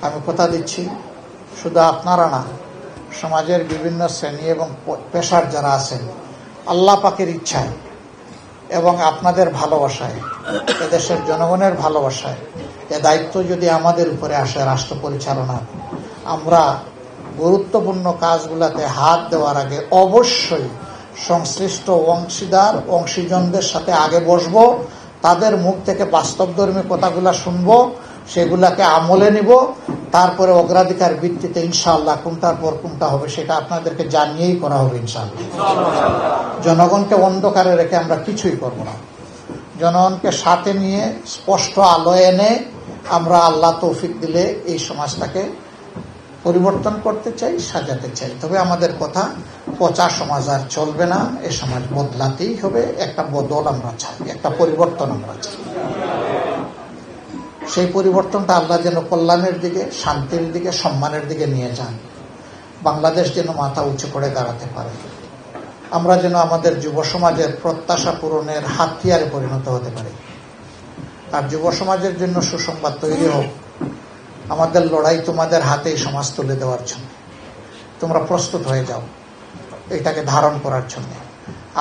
আমি কথা দিচ্ছি, শুধু আপনারা না, সমাজের বিভিন্ন শ্রেণী এবং পেশার যারা আছেন, আল্লাহ পাকের ইচ্ছায় এবং আপনাদের ভালোবাসায়, এদেশের জনগণের ভালোবাসায় এ দায়িত্ব যদি আমাদের উপরে আসে রাষ্ট্র পরিচালনার, আমরা গুরুত্বপূর্ণ কাজগুলোতে হাত দেওয়ার আগে অবশ্যই সংশ্লিষ্ট অংশীজনদের সাথে আগে বসব, তাদের মুখ থেকে বাস্তবধর্মী কথাগুলা শুনবো, সেগুলাকে আমলে নিব, তারপরে অগ্রাধিকার ভিত্তিতে ইনশাআল্লাহ কোনটার পর কোনটা হবে সেটা আপনাদেরকে জানিয়েই করা হবে ইনশাআল্লাহ। জনগণকে অন্ধকারে রেখে আমরা কিছুই করব না। জনগণকে সাথে নিয়ে স্পষ্ট আলো এনে আমরা আল্লাহ তৌফিক দিলে এই সমাজটাকে পরিবর্তন করতে চাই, সাজাতে চাই। তবে আমাদের কথা, পচা সমাজ আর চলবে না, এই সমাজ বদলাতেই হবে। একটা বদল আমরা চাই, একটা পরিবর্তন আমরা চাই। সেই পরিবর্তনটা আল্লাহ যেন কল্যাণের দিকে, শান্তির দিকে, সম্মানের দিকে নিয়ে যান। বাংলাদেশ যেন মাথা উঁচু করে দাঁড়াতে পারে। আমরা যেন আমাদের যুব সমাজের প্রত্যাশা পূরণের হাতিয়ারে পরিণত হতে পারি। আর যুব সমাজের জন্য সুসংবাদ তৈরি হোক, আমাদের লড়াই তোমাদের হাতেই সমাজ তুলে দেওয়ার জন্য। তোমরা প্রস্তুত হয়ে যাও এটাকে ধারণ করার জন্য।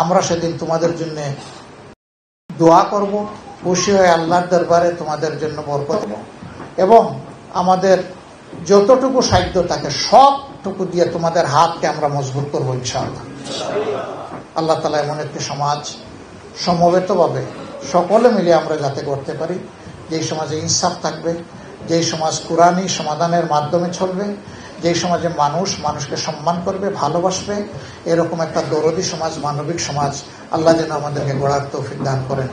আমরা সেদিন তোমাদের জন্য দোয়া করব, খুশি হয়ে আল্লাহর দরবারে তোমাদের জন্য বরকত দেব, এবং আমাদের যতটুকু সাধ্য থাকে সবটুকু দিয়ে তোমাদের হাতকে আমরা মজবুত করবো ইনশাআল্লাহ। আল্লাহ তাআলা এমন একটি সমাজ সমবেতভাবে সকলে মিলে আমরা যাতে করতে পারি, যেই সমাজে ইনসাফ থাকবে, যেই সমাজ কুরআনী সমাধানের মাধ্যমে চলবে, যেই সমাজে মানুষ মানুষকে সম্মান করবে, ভালোবাসবে, এরকম একটা দরদী সমাজ, মানবিক সমাজ আল্লাহ যেন আমাদেরকে গড়ার তৌফিক দান করেন।